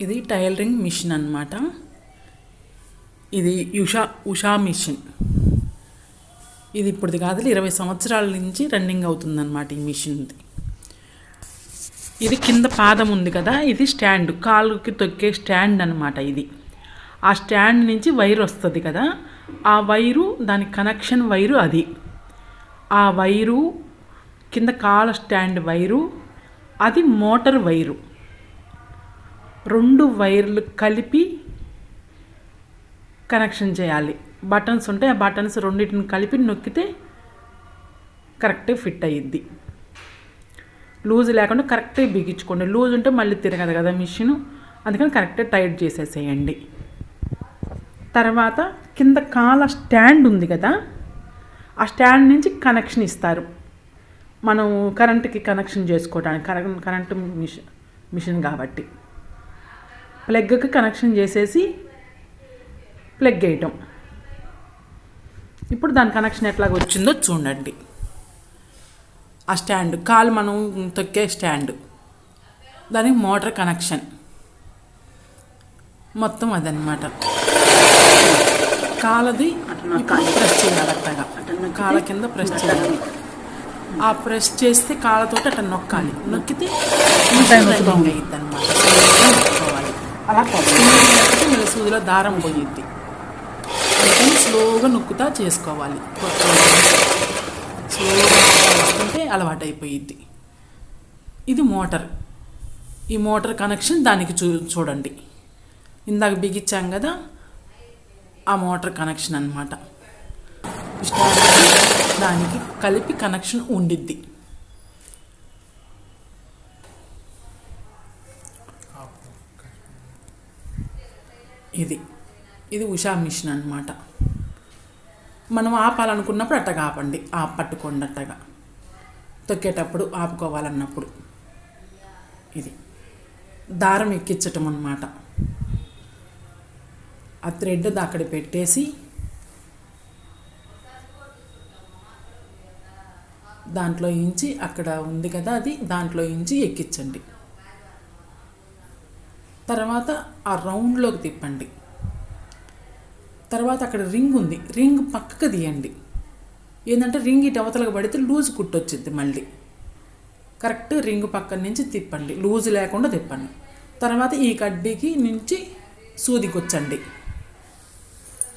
ఇది tailoring machine అన్నమాట. ఇది ఉషా మిషన్. ఇది ఇప్పుడుది కాదు, 20 సంవత్సరాల నుంచి రన్నింగ్ అవుతుందన్నమాట ఈ మిషన్ది. ఇది కింద పాదం ఉంది కదా, ఇది స్టాండ్, కాలుకి తొక్కే స్టాండ్ అనమాట. ఇది ఆ స్టాండ్ నుంచి వైర్ వస్తుంది కదా, ఆ వైరు దాని కనెక్షన్ వైరు. అది ఆ వైరు కింద కాల స్టాండ్ వైరు, అది మోటార్ వైరు. 2 వైర్లు కలిపి కనెక్షన్ చేయాలి. బటన్స్ ఉంటాయి, ఆ బటన్స్ రెండింటిని కలిపి నొక్కితే కరెక్ట్గా ఫిట్ అయ్యిద్ది. లూజ్ లేకుండా కరెక్ట్గా బిగించుకోండి. లూజ్ ఉంటే మళ్ళీ తిరగదు కదా మిషను, అందుకని కరెక్ట్గా టైట్ చేసేసేయండి. తర్వాత కింద కాల స్టాండ్ ఉంది కదా, ఆ స్టాండ్ నుంచి కనెక్షన్ ఇస్తారు. మనం కరెంటుకి కనెక్షన్ చేసుకోవడానికి, కరెంటు మిషన్ కాబట్టి ప్లగ్కి కనెక్షన్ చేసేసి ప్లగ్ వేయటం. ఇప్పుడు దాని కనెక్షన్ ఎట్లాగ వచ్చిందో చూడండి. ఆ స్టాండ్ కాలు మనం తొక్కే స్టాండ్, దానికి మోటార్ కనెక్షన్ మొత్తం అదనమాట. కాలది ప్రెస్ చేయాలి, అట్టగా కాళ్ళ కింద ప్రెస్ చేయాలి. ఆ ప్రెస్ చేస్తే కాళ్ళతోటి అట్లా నొక్కాలి. నొక్కితే రన్నింగ్ అయ్యిద్ది అనమాట. నొక్కోవాలి, అలా మళ్ళీ సూదిలో దారం పోయిద్ది. అందుకని స్లోగా నొక్కుతా చేసుకోవాలి. స్లోగా వస్తుంటే అలవాటు అయిపోయిద్ది. ఇది మోటార్. ఈ మోటార్ కనెక్షన్ దానికి చూడండి. ఇందాక బిగించాం కదా, ఆ మోటార్ కనెక్షన్ అన్నమాట. దానికి కలిపి కనెక్షన్ ఉండిద్ది. ఇది ఉషా మిషన్ అన్నమాట. మనం ఆపాలనుకున్నప్పుడు అట్టగా ఆపండి, పట్టుకోండి అట్టగా. తొక్కేటప్పుడు ఆపుకోవాలన్నప్పుడు ఇది దారం ఎక్కించటం అన్నమాట. ఆ థ్రెడ్ అక్కడ పెట్టేసి దాంట్లో ఇంచి, అక్కడ ఉంది కదా అది, దాంట్లో ఇంచి ఎక్కించండి. తర్వాత ఆ రౌండ్లోకి తిప్పండి. తర్వాత అక్కడ రింగ్ ఉంది, రింగ్ పక్కకు తీయండి. ఏంటంటే రింగ్ ఇటు అవతలకు పడితే లూజ్ కుట్టొచ్చింది. మళ్ళీ కరెక్ట్ రింగ్ పక్కన నుంచి తిప్పండి, లూజ్ లేకుండా తిప్పండి. తర్వాత ఈ కడ్డీకి నుంచి సూదికి వచ్చండి.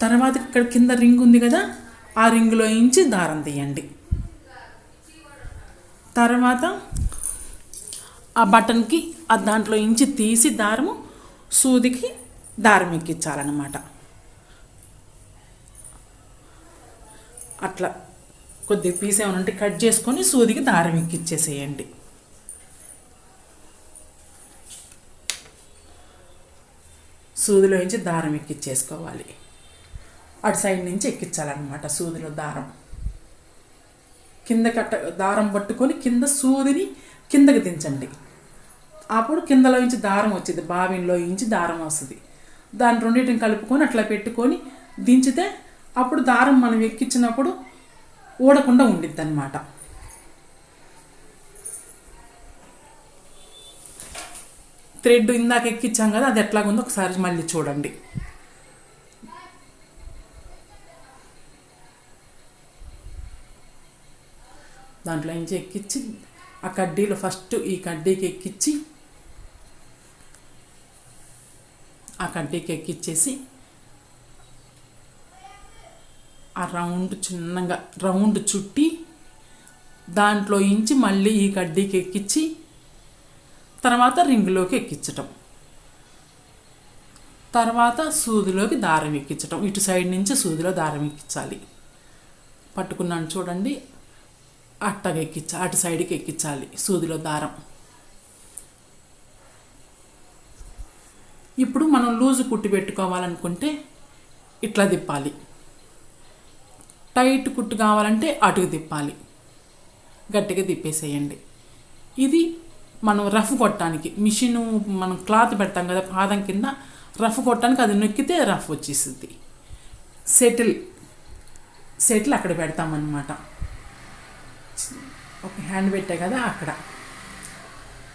తర్వాత ఇక్కడ కింద రింగ్ ఉంది కదా, ఆ రింగులో ఇంచి దారం తీయండి. తర్వాత ఆ బటన్కి ఆ దాంట్లో ఇంచి తీసి దారము సూదికి దారం ఎక్కించాలన్నమాట. అట్లా కొద్దిగా పీస్ ఏమనంటే కట్ చేసుకొని సూదికి దారం ఎక్కిచ్చేసేయండి. సూదిలో నుంచి దారం ఎక్కిచ్చేసుకోవాలి. అటు సైడ్ నుంచి ఎక్కించాలన్నమాట సూదిలో దారం. కింద దారం పట్టుకొని కింద సూదిని కిందకి దించండి. అప్పుడు కిందలో నుంచి దారం వచ్చింది, బావిన్లో నుంచి దారం వస్తుంది. దాని రెండింటిని కలుపుకొని అట్లా పెట్టుకొని దించితే అప్పుడు దారం మనం ఎక్కించినప్పుడు ఊడకుండా ఉండిద్ది అన్నమాట. థ్రెడ్ ఇందాక ఎక్కించాం కదా, అది ఎట్లాగుందో ఒకసారి మళ్ళీ చూడండి. దాంట్లో నుంచి ఎక్కించి ఆ కడ్డీలో ఫస్ట్ ఈ కడ్డీకి ఎక్కించి, ఆ కడ్డీకి ఎక్కిచ్చేసి ఆ చిన్నగా రౌండ్ చుట్టి దాంట్లో ఇంచి మళ్ళీ ఈ కడ్డీకి ఎక్కించి తర్వాత రింగులోకి ఎక్కించటం. తర్వాత సూదిలోకి దారం ఎక్కించటం. ఇటు సైడ్ నుంచి సూదిలో దారం ఎక్కించాలి. పట్టుకున్నాను చూడండి, అట్టగా అటు సైడ్కి ఎక్కించాలి సూదిలో దారం. ఇప్పుడు మనం లూజు కుట్టి పెట్టుకోవాలనుకుంటే ఇట్లా తిప్పాలి. టైట్ కుట్టు కావాలంటే అటుకు తిప్పాలి. గట్టిగా తిప్పేసేయండి. ఇది మనం రఫ్ కొట్టడానికి మిషను, మనం క్లాత్ పెడతాం కదా పాదం కింద, రఫ్ కొట్టడానికి అది నొక్కితే రఫ్ వచ్చేస్తుంది. సెటిల్ అక్కడ పెడతామన్నమాట. ఒక హ్యాండ్ పెట్టే కదా, అక్కడ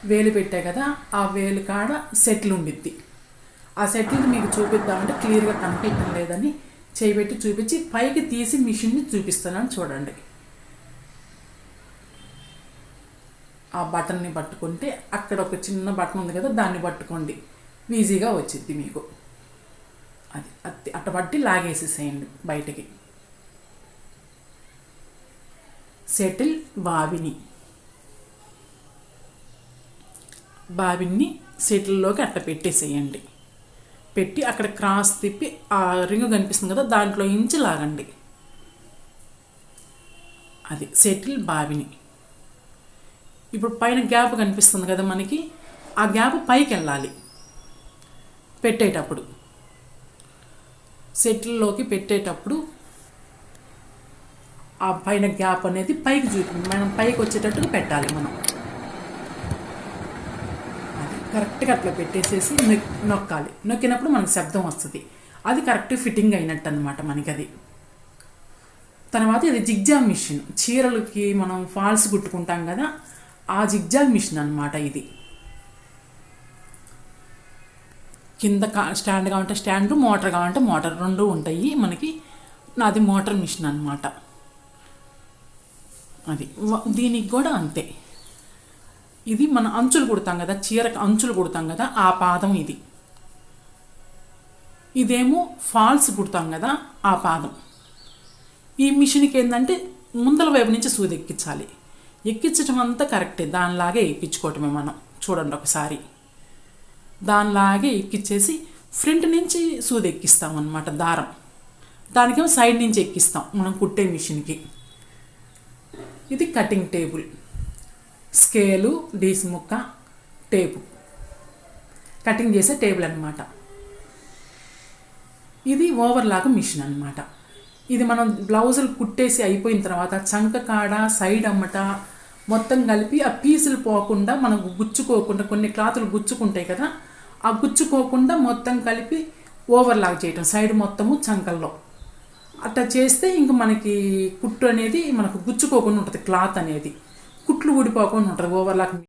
వేలు పెట్టే కదా, ఆ వేలు కాడ సెటిల్ ఉండిద్ది. ఆ సెటిల్ మీకు చూపిద్దామంటే క్లియర్గా కనిపించడం లేదని చేయబెట్టి చూపించి పైకి తీసి మిషన్ని చూపిస్తున్నాను చూడండి. ఆ బటన్ని పట్టుకుంటే అక్కడ ఒక చిన్న బటన్ ఉంది కదా, దాన్ని పట్టుకోండి, ఈజీగా వచ్చింది మీకు. అది అట్ట పట్టి లాగేసేసేయండి బయటికి. సెటిల్ బాబిన్ని సెటిల్లోకి అట్ట పెట్టేసేయండి. పెట్టి అక్కడ క్రాస్ తిప్పి ఆ రింగ్ కనిపిస్తుంది కదా, దాంట్లో ఇంచి లాగండి. అది సెటిల్ బాబిని. ఇప్పుడు పైన గ్యాప్ కనిపిస్తుంది కదా మనకి, ఆ గ్యాప్ పైకి వెళ్ళాలి పెట్టేటప్పుడు. సెటిల్లోకి పెట్టేటప్పుడు ఆ పైన గ్యాప్ అనేది పైకి చూపింది, మనం పైకి వచ్చేటట్టుగా పెట్టాలి. మనం అది కరెక్ట్గా అట్లా పెట్టేసేసి నొక్కాలి. నొక్కినప్పుడు మనకు శబ్దం వస్తుంది. అది కరెక్ట్ ఫిట్టింగ్ అయినట్టు అనమాట మనకి అది. తర్వాత ఇది జిగ్జాగ్ మిషన్, చీరలకి మనం ఫాల్స్ కుట్టుకుంటాం కదా, ఆ జిగ్జాగ్ మిషన్ అనమాట ఇది. కింద స్టాండ్ కావాలంటే స్టాండ్, మోటార్ కావాలంటే మోటార్, రెండు ఉంటాయి మనకి. నాది మోటార్ మిషన్ అనమాట అది. దీనికి కూడా అంతే. ఇది మన అంచులు కుడతాం కదా, చీరకు అంచులు కుడతాం కదా, ఆ పాదం ఇది. ఇదేమో ఫాల్స్ కుడతాం కదా, ఆ పాదం. ఈ మిషన్కి ఏంటంటే ముందల వైపు నుంచి సూది ఎక్కించాలి. ఎక్కించడం అంతా కరెక్టే, దానిలాగే ఎక్కించుకోవటమే మనం. చూడండి ఒకసారి, దానిలాగే ఎక్కించేసి ఫ్రంట్ నుంచి సూది ఎక్కిస్తాం అన్నమాట, దారం. దానికేమో సైడ్ నుంచి ఎక్కిస్తాం మనం కుట్టే మిషన్కి. ఇది కటింగ్ టేబుల్, స్కేలు, డీస్ ముక్క, టేపు, కటింగ్ చేసే టేబుల్ అనమాట. ఇది ఓవర్లాక్ మిషన్ అనమాట. ఇది మనం బ్లౌజులు కుట్టేసి అయిపోయిన తర్వాత చంక కాడ, సైడ్ అమ్మట మొత్తం కలిపి ఆ పీసులు పోకుండా, మనకు గుచ్చుకోకుండా, కొన్ని క్లాతులు గుచ్చుకుంటాయి కదా, ఆ గుచ్చుకోకుండా మొత్తం కలిపి ఓవర్లాక్ చేయటం సైడ్ మొత్తము చంకల్లో. అట్లా చేస్తే ఇంక మనకి కుట్టు అనేది మనకు గుచ్చుకోకుండా ఉంటుంది, క్లాత్ అనేది కుట్లు ఊడిపోకుండా ఉంటుంది ఓవర్లాక్.